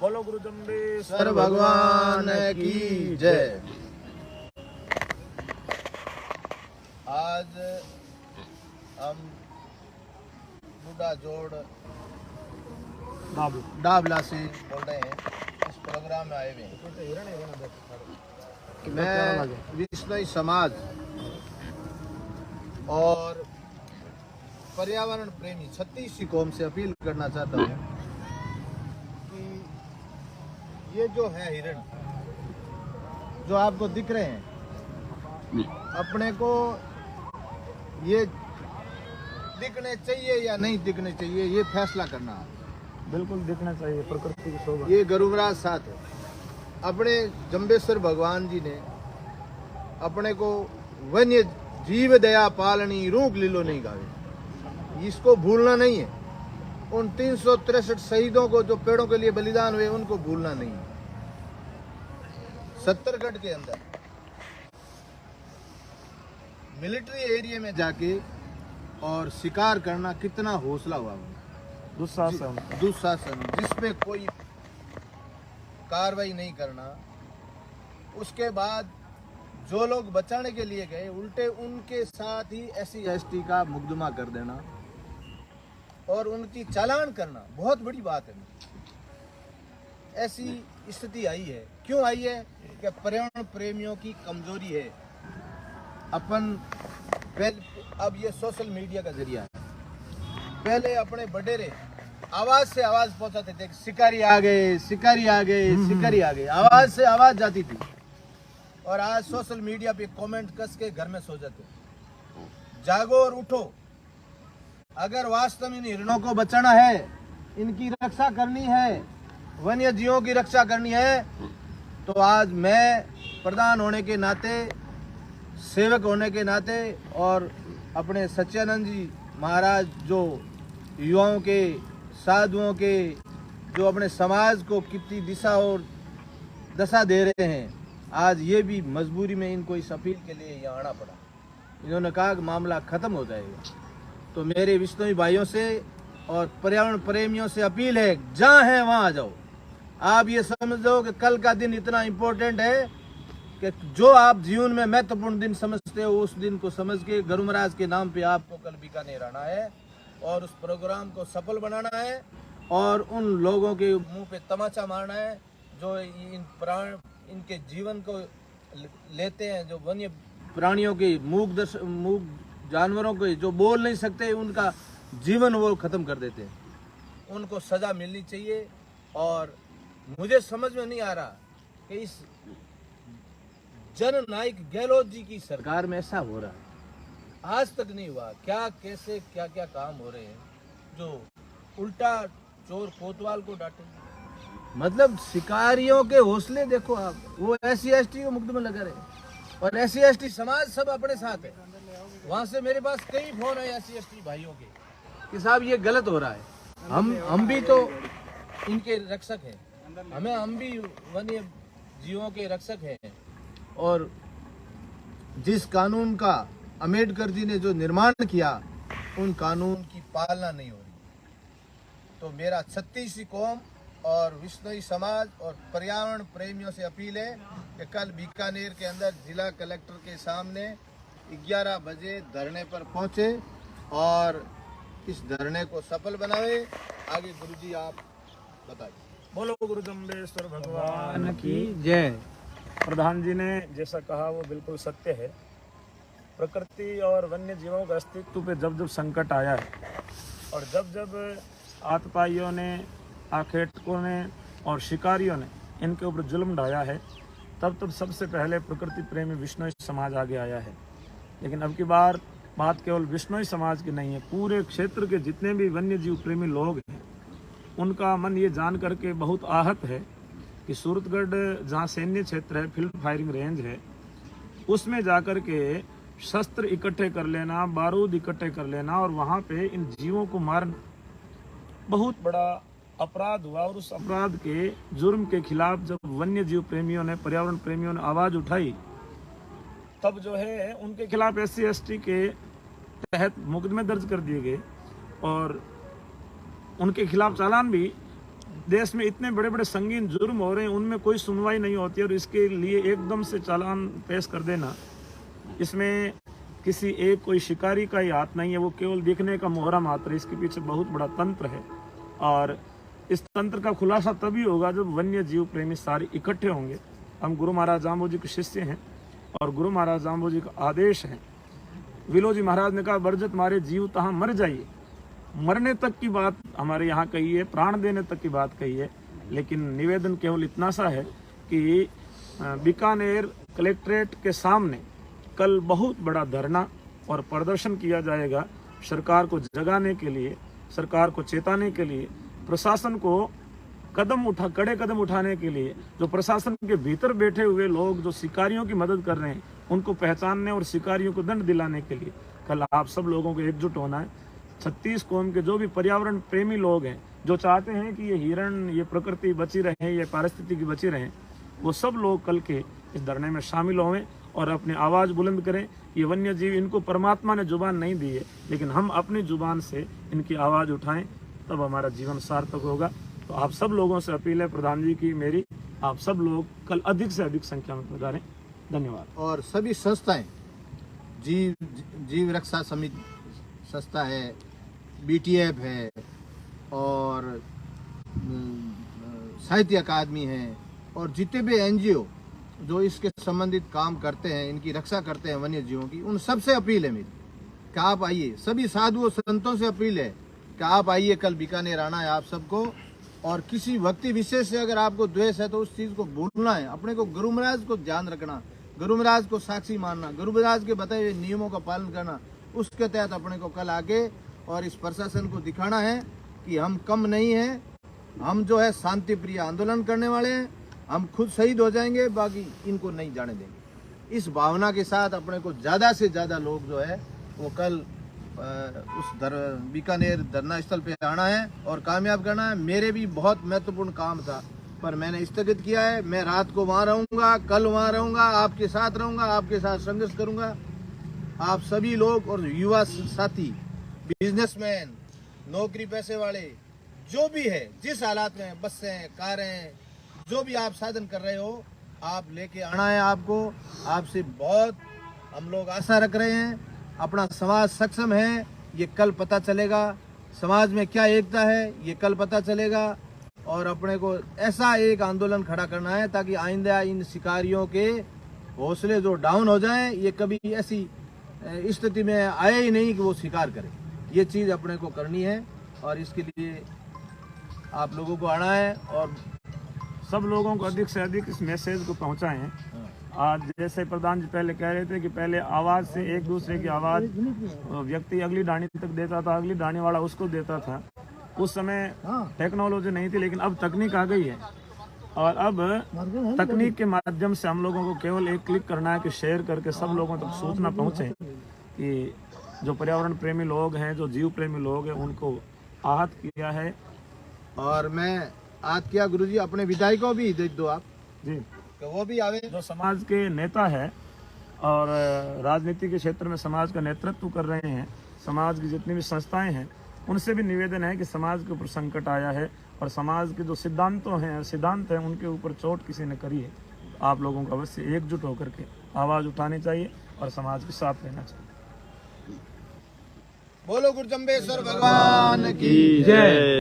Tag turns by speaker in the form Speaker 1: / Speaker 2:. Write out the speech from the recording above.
Speaker 1: बोलो गुरु जम्बेश्वर
Speaker 2: भगवान की जय। आज हम बूढ़ा जोड़ डाबला से बोल रहे हैं, इस प्रोग्राम में आए हुए हैं। मैं विश्नोई समाज और पर्यावरण प्रेमी 36 कौम से अपील करना चाहता हूँ कि ये जो है हिरण जो आपको दिख रहे हैं, अपने को ये दिखने चाहिए या नहीं दिखने चाहिए, ये फैसला करना है।
Speaker 1: बिल्कुल दिखना चाहिए, प्रकृति की शोभा।
Speaker 2: ये गुरुमराज साथ है। अपने जम्बेश्वर भगवान जी ने अपने को वन्य जीव दया पालनी रूप लीलो नहीं गावे, इसको भूलना नहीं है। उन 363 शहीदों को जो पेड़ों के लिए बलिदान हुए, उनको भूलना नहीं है। 70गढ़ के अंदर मिलिट्री एरिया में जाके और शिकार करना कितना हौसला हुआ, दुशासन, जिसपे कोई कार्रवाई नहीं करना। उसके बाद जो लोग बचाने के लिए गए, उल्टे उनके साथ ही SC ST का मुकदमा कर देना और उनकी चालान करना बहुत बड़ी बात है। ऐसी स्थिति आई है, क्यों आई है कि पर्यावरण प्रेमियों की कमजोरी है। अब ये सोशल मीडिया का जरिया है। पहले अपने बडेरे आवाज से आवाज पहुंचाते थे, शिकारी आ गए, शिकारी आ गए, शिकारी आ गए, आवाज से आवाज जाती थी। और आज सोशल मीडिया पे कमेंट कस के घर में सो जाते। जागो और उठो। अगर वास्तव में इन हिरणों को बचाना है, इनकी रक्षा करनी है, वन्य जीवों की रक्षा करनी है, तो आज मैं प्रधान होने के नाते, सेवक होने के नाते और अपने सच्चिदानंद जी महाराज जो युवाओं के, साधुओं के, जो अपने समाज को कितनी दिशा और दशा दे रहे हैं, आज ये भी मजबूरी में इनको इस अपील के लिए यहाँ आना पड़ा। इन्होंने कहा कि मामला खत्म हो जाएगा। तो मेरे विष्णुई भाइयों से और पर्यावरण प्रेमियों से अपील है, जहाँ है वहाँ आ जाओ। आप ये समझो कि कल का दिन इतना इम्पोर्टेंट है कि जो आप जीवन में महत्वपूर्ण दिन समझते हो, उस दिन को समझ के गुरुमराज के नाम पे आपको कल बीकानेर आना है और उस प्रोग्राम को सफल बनाना है और उन लोगों के मुंह पे तमाचा मारना है जो इनके जीवन को लेते हैं, जो वन्य प्राणियों के मूक जानवरों के जो बोल नहीं सकते, उनका जीवन वो खत्म कर देते हैं। उनको सजा मिलनी चाहिए। और मुझे समझ में नहीं आ रहा कि इस जननायक गहलोत जी की सरकार में ऐसा हो रहा है, आज तक नहीं हुआ। क्या कैसे क्या क्या काम हो रहे हैं जो उल्टा चोर कोतवाल को डांटे। मतलब शिकारियों के हौसले देखो आप। वो SC ST को मुकदमे लगा रहे और SC ST समाज सब अपने साथ है। वहां से मेरे पास कई फोन है SC ST भाइयों के कि साहब ये गलत हो रहा है। हम भी तो इनके रक्षक हैं, हम भी वन्य जीवों के रक्षक हैं। और जिस कानून का अम्बेडकर जी ने जो निर्माण किया, उन कानून की पालना नहीं हो रही। तो मेरा 36 कौम और विश्नोई समाज और पर्यावरण प्रेमियों से अपील है कि कल बीकानेर के अंदर जिला कलेक्टर के सामने 11 बजे धरने पर पहुंचे और इस धरने को सफल बनावे। आगे गुरुजी आप बताइए।
Speaker 1: बोलो गुरु जम्बेश्वर भगवान
Speaker 2: की जय।
Speaker 1: प्रधान जी ने जैसा कहा वो बिल्कुल सत्य है। प्रकृति और वन्य जीवों के अस्तित्व पे जब जब संकट आया है और जब जब आतताइयों ने, आखेटकों ने और शिकारियों ने इनके ऊपर जुल्म ढाया है, तब तब सबसे पहले प्रकृति प्रेमी विश्नोई समाज आगे आया है। लेकिन अब की बार बात केवल विश्नोई समाज की नहीं है, पूरे क्षेत्र के जितने भी वन्य जीव प्रेमी लोग हैं, उनका मन ये जान करके बहुत आहत है कि सूरतगढ़ जहाँ सैन्य क्षेत्र है, फील्ड फायरिंग रेंज है, उसमें जाकर के शस्त्र इकट्ठे कर लेना, बारूद इकट्ठे कर लेना और वहाँ पे इन जीवों को मारना बहुत बड़ा अपराध हुआ। और उस अपराध के जुर्म के खिलाफ जब वन्य जीव प्रेमियों ने, पर्यावरण प्रेमियों ने आवाज उठाई, तब जो है उनके खिलाफ SC ST के तहत मुकदमे दर्ज कर दिए गए और उनके खिलाफ चालान भी देश में इतने बड़े बड़े संगीन जुर्म हो रहे हैं, उनमें कोई सुनवाई नहीं होती और इसके लिए एकदम से चालान पेश कर देना, इसमें किसी एक कोई शिकारी का ही हाथ नहीं है, वो केवल दिखने का मोहरा मात्र है। इसके पीछे बहुत बड़ा तंत्र है और इस तंत्र का खुलासा तभी होगा जब वन्य जीव प्रेमी सारे इकट्ठे होंगे। हम गुरु महाराज जाम्बो जी के शिष्य हैं और गुरु महाराज जाम्बो जी का आदेश है। विलो जी महाराज ने कहा, बरजत मारे जीव तहाँ मर जाइए। मरने तक की बात हमारे यहाँ कही है, प्राण देने तक की बात कही है, लेकिन निवेदन केवल इतना सा है कि बीकानेर कलेक्ट्रेट के सामने कल बहुत बड़ा धरना और प्रदर्शन किया जाएगा, सरकार को जगाने के लिए, सरकार को चेताने के लिए, प्रशासन को कड़े कदम उठाने के लिए। जो प्रशासन के भीतर बैठे हुए लोग जो शिकारियों की मदद कर रहे हैं, उनको पहचानने और शिकारियों को दंड दिलाने के लिए कल आप सब लोगों को एकजुट होना है। 36 कौम के जो भी पर्यावरण प्रेमी लोग हैं, जो चाहते हैं कि ये हिरण, ये प्रकृति बची रहे, ये पारिस्थितिकी बची रहे, वो सब लोग कल के इस धरने में शामिल हों और अपनी आवाज़ बुलंद करें। ये वन्य जीव, इनको परमात्मा ने जुबान नहीं दी है, लेकिन हम अपनी जुबान से इनकी आवाज़ उठाएं, तब हमारा जीवन सार्थक होगा। तो आप सब लोगों से अपील है, प्रधान जी की मेरी, आप सब लोग कल अधिक से अधिक संख्या में पधारें। धन्यवाद।
Speaker 2: और सभी संस्थाएं, जीव रक्षा समिति संस्था है, BTF है और साहित्य अकादमी है और जितने भी NGO जो इसके संबंधित काम करते हैं, इनकी रक्षा करते हैं वन्य जीवों की, उन सबसे अपील है मेरी कि आप आइए। सभी साधुओं संतों से अपील है कि आप आइए, कल बीकानेर आना है आप सबको। और किसी व्यक्ति विशेष से अगर आपको द्वेष है तो उस चीज को भूलना है, अपने को गुरु महाराज को ध्यान रखना, गुरु महाराज को साक्षी मानना, गुरु महाराज के बताए हुए नियमों का पालन करना। उसके तहत अपने को कल आगे और इस प्रशासन को दिखाना है कि हम कम नहीं हैं, हम जो है शांति प्रिय आंदोलन करने वाले हैं, हम खुद शहीद हो जाएंगे, बाकी इनको नहीं जाने देंगे। इस भावना के साथ अपने को ज़्यादा से ज़्यादा लोग जो है वो कल उस बीकानेर धरना स्थल पे आना है और कामयाब करना है। मेरे भी बहुत महत्वपूर्ण काम था पर मैंने स्थगित किया है। मैं रात को वहाँ रहूँगा, कल वहाँ रहूँगा, आपके साथ रहूँगा, आपके साथ संघर्ष करूँगा। आप सभी लोग और युवा साथी, बिजनेसमैन, नौकरी पैसे वाले, जो भी है, जिस हालात में, बसें, कारें, जो भी आप साधन कर रहे हो, आप लेके आना है। आपको आपसे बहुत हम लोग आशा रख रहे हैं। अपना समाज सक्षम है, ये कल पता चलेगा। समाज में क्या एकता है, ये कल पता चलेगा। और अपने को ऐसा एक आंदोलन खड़ा करना है ताकि आइंदा इन शिकारियों के हौसले जो डाउन हो जाएं, ये कभी ऐसी स्थिति में आए ही नहीं कि वो शिकार करें। ये चीज़ अपने को करनी है और इसके लिए आप लोगों को आना है और
Speaker 1: सब लोगों को अधिक से अधिक इस मैसेज को पहुंचाएं। आज जैसे प्रधान जी पहले कह रहे थे कि पहले आवाज़ से एक दूसरे की आवाज़ व्यक्ति अगली डाणी तक देता था, अगली डाणी वाला उसको देता था। उस समय टेक्नोलॉजी नहीं थी, लेकिन अब तकनीक आ गई है और अब तकनीक के माध्यम से हम लोगों को केवल एक क्लिक करना है कि शेयर करके सब लोगों तक सूचना पहुँचे कि जो पर्यावरण प्रेमी लोग हैं, जो जीव प्रेमी लोग हैं, उनको आहत किया है।
Speaker 2: और मैं आज किया गुरुजी, अपने विधायक को भी देख दो आप
Speaker 1: जी,
Speaker 2: तो वो भी आवे।
Speaker 1: जो समाज के नेता है और राजनीति के क्षेत्र में समाज का नेतृत्व कर रहे हैं, समाज की जितनी भी संस्थाएं हैं, उनसे भी निवेदन है कि समाज के ऊपर संकट आया है और समाज के जो सिद्धांत हैं उनके ऊपर चोट किसी ने करी है। आप लोगों को अवश्य एकजुट होकर के आवाज़ उठानी चाहिए और समाज के साथ रहना चाहिए।
Speaker 2: बोलो गुरु जम्बेश्वर भगवान की जय।